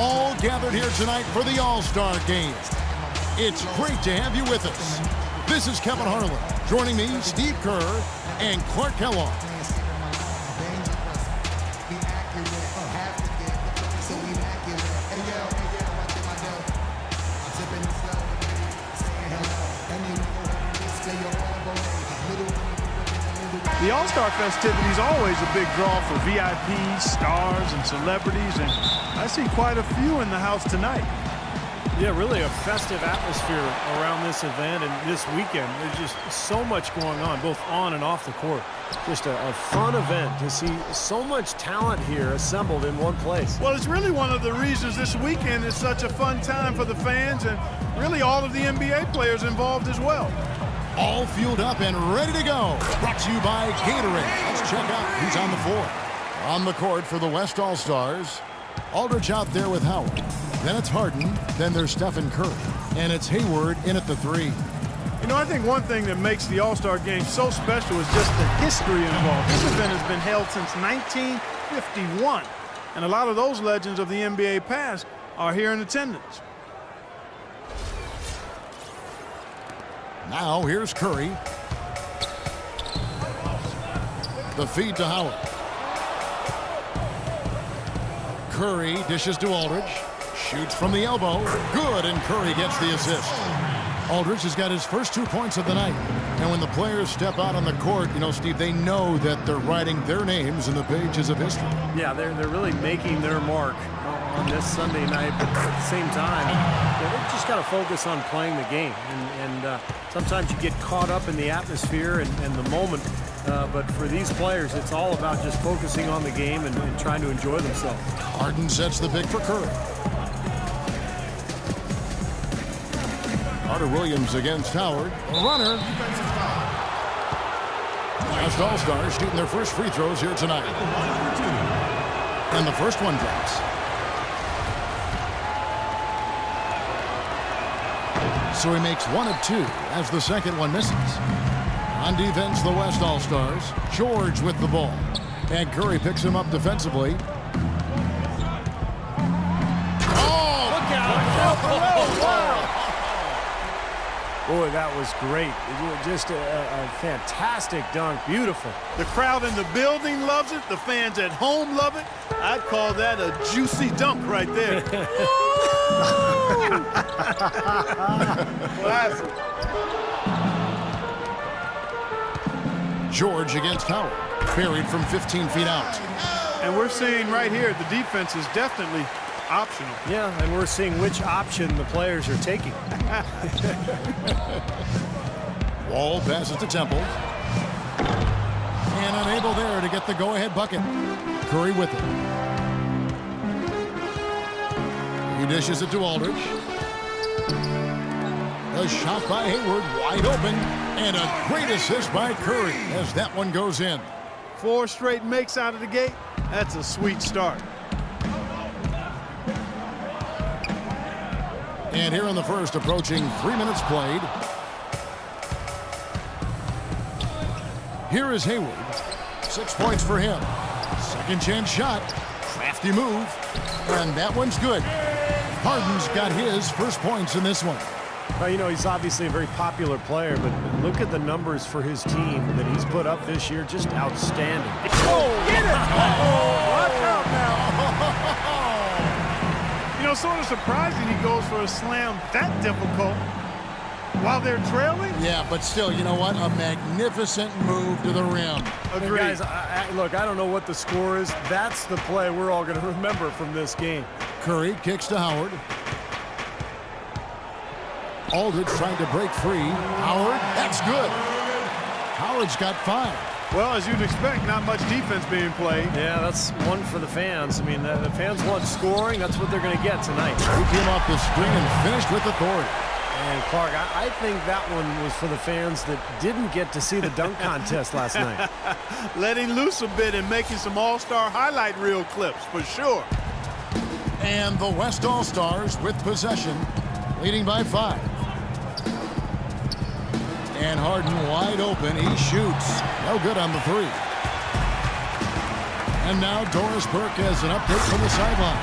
all gathered here tonight for the All-Star Game. It's great to have you with us. This is Kevin Harlan. Joining me, Steve Kerr and Clark Kellogg. The All-Star festivity is always a big draw for VIPs, stars, and celebrities, and I see quite a few in the house tonight. Yeah, really a festive atmosphere around this event and this weekend. There's just so much going on, both on and off the court. Just a fun event to see so much talent here assembled in one place. Well, it's really one of the reasons this weekend is such a fun time for the fans and really all of the NBA players involved as well. All fueled up and ready to go. Brought to you by Gatorade. Let's check out who's on the floor. On the court for the West All-Stars, Aldridge out there with Howard. Then it's Harden. Then there's Stephen Curry. And it's Hayward in at the 3. You know, I think one thing that makes the All-Star Game so special is just the history involved. This event has been held since 1951, and a lot of those legends of the NBA past are here in attendance. Now here's Curry. The feed to Howard. Curry dishes to Aldridge. Shoots from the elbow. Good, and Curry gets the assist. Aldridge has got his first 2 points of the night. And when the players step out on the court, you know, Steve, they know that they're writing their names in the pages of history. Yeah, they're really making their mark on this Sunday night, but at the same time, they've just got to focus on playing the game. And sometimes you get caught up in the atmosphere and the moment, but for these players, it's all about just focusing on the game and trying to enjoy themselves. Harden sets the pick for Curry. Carter Williams against Howard. A runner. Last All-Stars shooting their first free throws here tonight. And the first one drops. So he makes 1 of 2 as the second one misses. On defense, the West All-Stars. George with the ball. And Curry picks him up defensively. Oh! Look out! Boy, that was great. Just a fantastic dunk. Beautiful. The crowd in the building loves it. The fans at home love it. I'd call that a juicy dunk right there. Classic. George against Howard. Buried from 15 feet out. And we're seeing right here the defense is definitely optional. Yeah, and we're seeing which option the players are taking. Wall passes to Temple. And unable there to get the go-ahead bucket. Curry with it. He dishes it to Aldridge. A shot by Hayward, wide open. And a great assist by Curry as that one goes in. 4 straight makes out of the gate. That's a sweet start. And here in the first, approaching 3 minutes played. Here is Hayward. 6 points for him. Second chance shot. Crafty move. And that one's good. Harden's got his first points in this one. Well, you know, he's obviously a very popular player, but look at the numbers for his team that he's put up this year. Just outstanding. Oh, get it! Oh, watch out now. You know, sort of surprising he goes for a slam that difficult while they're trailing. Yeah, but still, you know what? A magnificent move to the rim. Agreed. Guys, look, I don't know what the score is. That's the play we're all going to remember from this game. Curry kicks to Howard. Aldridge trying to break free. Howard, that's good. Howard's got 5. Well, as you'd expect, not much defense being played. Yeah, that's one for the fans. I mean, the fans want scoring. That's what they're going to get tonight. He came off the string and finished with authority. And Clark, I think that one was for the fans that didn't get to see the dunk contest last night. Letting loose a bit and making some all-star highlight reel clips, for sure. And the West All-Stars with possession, leading by 5. And Harden wide open. He shoots. No good on the 3. And now Doris Burke has an update from the sidelines.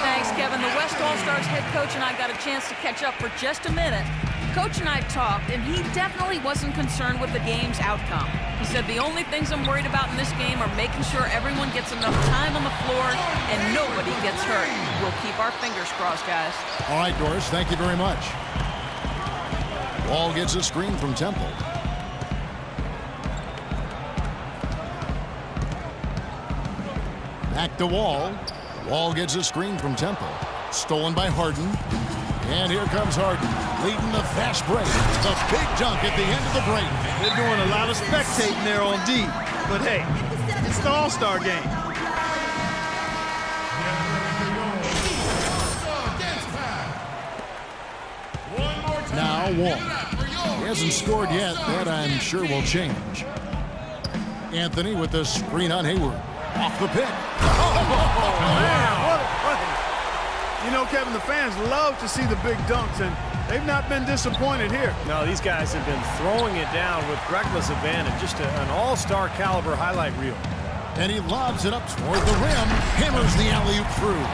Thanks, Kevin. The West All-Stars head coach and I got a chance to catch up for just a minute. Coach and I talked, and he definitely wasn't concerned with the game's outcome. He said the only things I'm worried about in this game are making sure everyone gets enough time on the floor and nobody gets hurt. We'll keep our fingers crossed, guys. All right, Doris, thank you very much. Wall gets a screen from Temple. Back to Wall. Wall gets a screen from Temple. Stolen by Harden. And here comes Harden, leading the fast break. The big dunk at the end of the break. They're doing a lot of spectating there on D. But hey, it's the All-Star game. Now Wall. He hasn't scored yet. That I'm sure will change. Anthony with the screen on Hayward. Off the pick. Man, what a play. You know, Kevin, the fans love to see the big dunks, and they've not been disappointed here. No, these guys have been throwing it down with reckless abandon. Just an all-star caliber highlight reel. And he lobs it up toward the rim. Hammers the alley-oop through.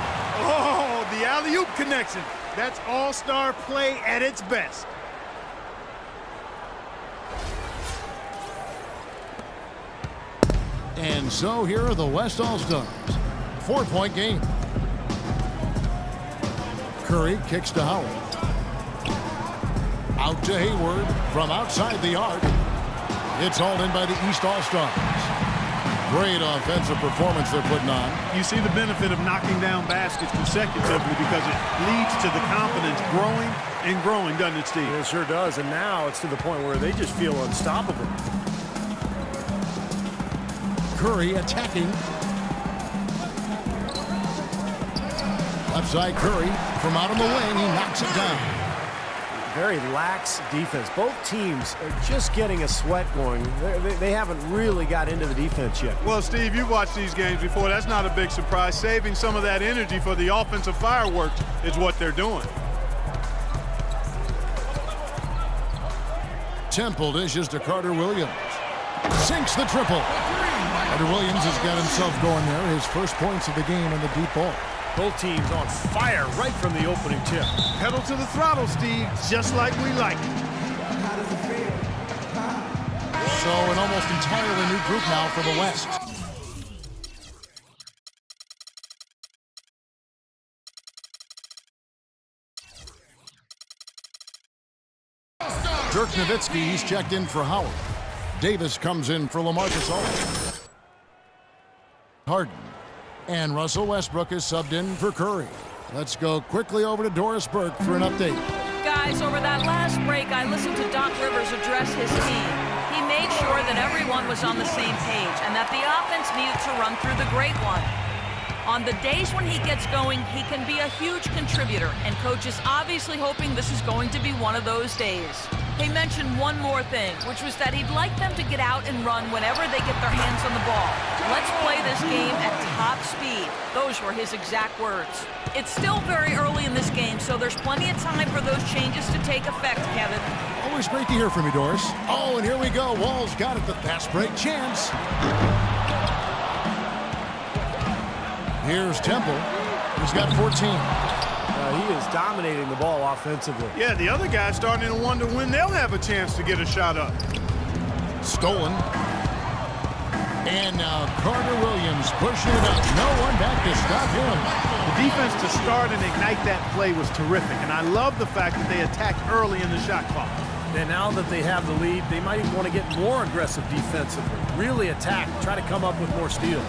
Oh, the alley-oop connection. That's all-star play at its best. And so here are the West All-Stars. 4-point game. Curry kicks to Howard. Out to Hayward from outside the arc. It's hauled in by the East All-Stars. Great offensive performance they're putting on. You see the benefit of knocking down baskets consecutively because it leads to the confidence growing and growing, doesn't it, Steve? It sure does, and now it's to the point where they just feel unstoppable. Curry attacking. Left side Curry from out on the wing. He knocks it down. Very lax defense. Both teams are just getting a sweat going. They haven't really got into the defense yet. Well, Steve, you've watched these games before. That's not a big surprise. Saving some of that energy for the offensive fireworks is what they're doing. Temple dishes to Carter Williams. Sinks the triple. Carter Williams has got himself going there. His first points of the game on the deep ball. Both teams on fire right from the opening tip. Pedal to the throttle, Steve, just like we like it. So an almost entirely new group now for the West. Dirk Nowitzki, he's checked in for Howard. Davis comes in for LaMarcus Aldridge. Harden. And Russell Westbrook is subbed in for Curry. Let's go quickly over to Doris Burke for an update. Guys, over that last break, I listened to Doc Rivers address his team. He made sure that everyone was on the same page and that the offense needed to run through the great one. On the days when he gets going, he can be a huge contributor, and Coach is obviously hoping this is going to be one of those days. He mentioned one more thing, which was that he'd like them to get out and run whenever they get their hands on the ball. Let's play this game at top speed. Those were his exact words. It's still very early in this game, so there's plenty of time for those changes to take effect, Kevin. Always great to hear from you, Doris. Oh, and here we go. Wall's got it, the fast break chance. Here's Temple. He's got 14. He is dominating the ball offensively. Yeah, the other guy's starting to wonder when they'll have a chance to get a shot up. Stolen. And now Carter Williams pushing it up. No one back to stop him. The defense to start and ignite that play was terrific, and I love the fact that they attacked early in the shot clock. And now that they have the lead, they might even want to get more aggressive defensively. Really attack, try to come up with more steals.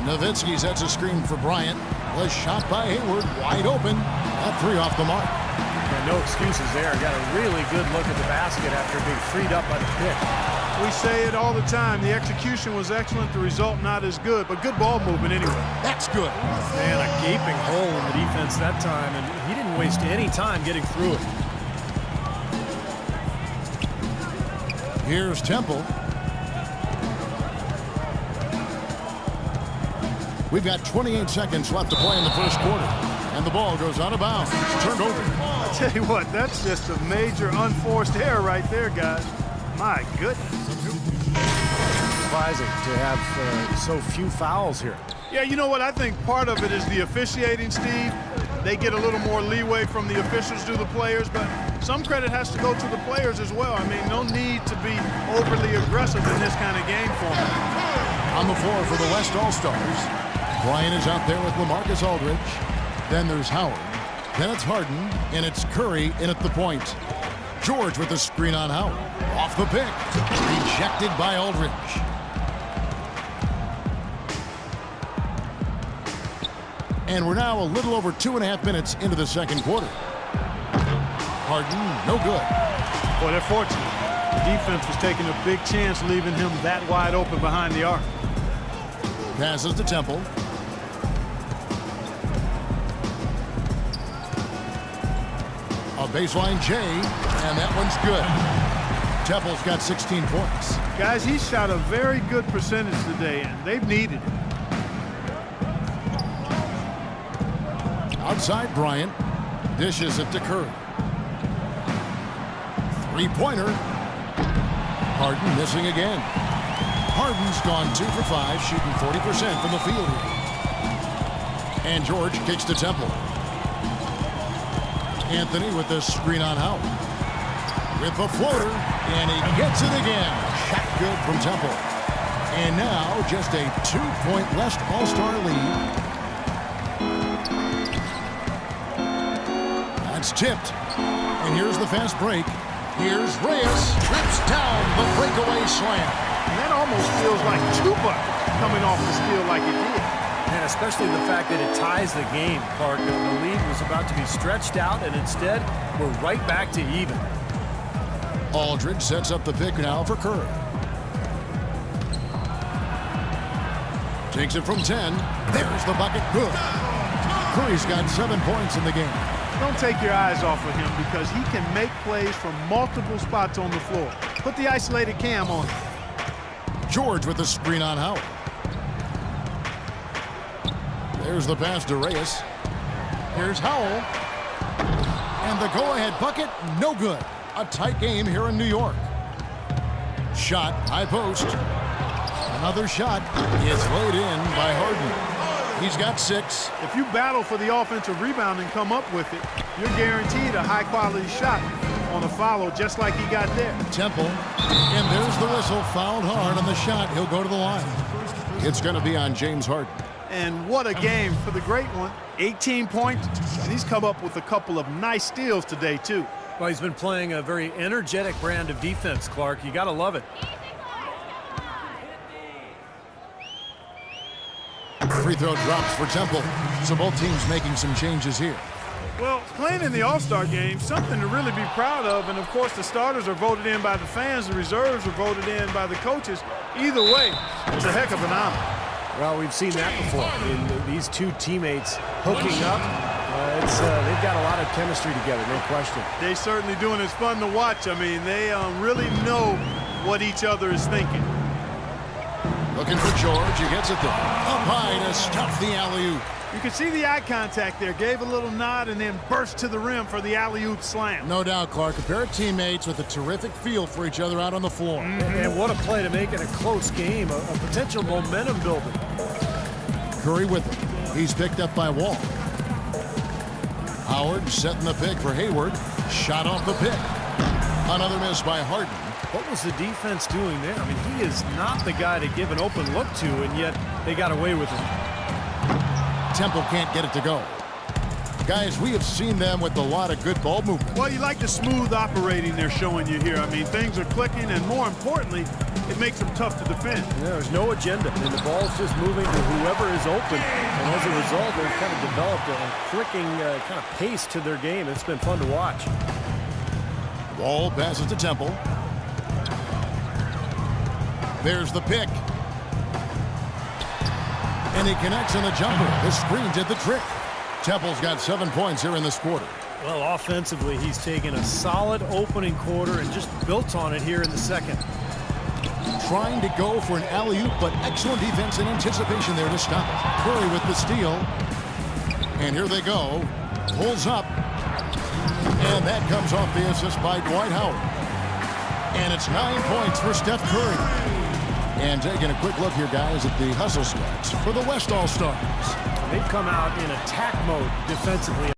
Nowitzki sets a screen for Bryant. The shot by Hayward, wide open. That three off the mark. And no excuses there. Got a really good look at the basket after being freed up by the pick. We say it all the time. The execution was excellent. The result not as good, but good ball movement anyway. That's good. Man, a gaping hole in the defense that time, and he didn't waste any time getting through it. Here's Temple. We've got 28 seconds left to play in the first quarter. And the ball goes out of bounds. It's turned over. I'll tell you what, that's just a major unforced error right there, guys. My goodness. Surprising to have so few fouls here. Yeah, you know what? I think part of it is the officiating, Steve. they get a little more leeway from the officials to the players, but some credit has to go to the players as well. I mean, no need to be overly aggressive in this kind of game format. On the floor for the West All-Stars, Bryant is out there with LaMarcus Aldridge. Then there's Howard. Then it's Harden, and it's Curry in at the point. George with the screen on Howard. Off the pick. Rejected by Aldridge. And we're now a little over 2.5 minutes into the second quarter. Harden, no good. Boy, they're fortunate. The defense was taking a big chance leaving him that wide open behind the arc. Passes to Temple. A baseline J, and that one's good. Temple's got 16 points. Guys, he shot a very good percentage today, and they've needed it. Outside Bryant. Dishes it to Curry. Three-pointer. Harden missing again. Harden's gone 2 for 5, shooting 40% from the field. And George kicks to Temple. Anthony with the screen on Howard. With the floater, and he gets it again. Shot good from Temple. And now just a 2-point West All-Star lead. That's tipped. And here's the fast break. Here's Reyes. Trips down the breakaway slam. And that almost feels like 2 buckets coming off the steal like it did. And especially the fact that it ties the game, Clark. The lead was about to be stretched out, and instead, we're right back to even. Aldridge sets up the pick now for Curry. Takes it from 10. There's the bucket. Good. Curry's got 7 points in the game. Don't take your eyes off of him because he can make plays from multiple spots on the floor. Put the isolated cam on him. George with the screen on Howard. There's the pass to Reyes. Here's Howell. And the go-ahead bucket, no good. A tight game here in New York. Shot, high post. Another shot is laid in by Harden. He's got 6. If you battle for the offensive rebound and come up with it, you're guaranteed a high-quality shot on a follow just like he got there. Temple. And there's the whistle. Fouled hard on the shot. He'll go to the line. It's going to be on James Harden. And what a game for the great one. 18 points, and he's come up with a couple of nice steals today, too. Well, he's been playing a very energetic brand of defense, Clark. You got to love it. Free throw drops for Temple. So both teams making some changes here. Well, playing in the All-Star game, something to really be proud of. And, of course, the starters are voted in by the fans. The reserves are voted in by the coaches. Either way, it's a heck of an honor. Well, we've seen that before. These two teammates hooking up. They've got a lot of chemistry together, no question. They certainly do, and it's fun to watch. I mean, they really know what each other is thinking. Looking for George. He gets it there. Up high to stuff the alley-oop. You can see the eye contact there. Gave a little nod and then burst to the rim for the alley-oop slam. No doubt, Clark. A pair of teammates with a terrific feel for each other out on the floor. And what a play to make in a close game. A potential momentum builder. Curry with him. He's picked up by Wall. Howard setting the pick for Hayward. Shot off the pick. Another miss by Harden. What was the defense doing there? I mean, he is not the guy to give an open look to, and yet they got away with it. Temple can't get it to go. Guys, we have seen them with a lot of good ball movement. Well, you like the smooth operating they're showing you here. I mean, things are clicking, and more importantly, it makes them tough to defend. Yeah, there's no agenda, and the ball's just moving to whoever is open. And as a result, they've kind of developed a clicking kind of pace to their game. It's been fun to watch. Wall passes to Temple. There's the pick. And he connects on the jumper. The screen did the trick. Temple's got 7 points here in this quarter. Well, offensively, he's taken a solid opening quarter and just built on it here in the second. Trying to go for an alley-oop, but excellent defense and anticipation there to stop it. Curry with the steal. And here they go. Pulls up. And that comes off the assist by Dwight Howard. And it's 9 points for Steph Curry. And taking a quick look here, guys, at the hustle stats for the West All-Stars. They've come out in attack mode defensively.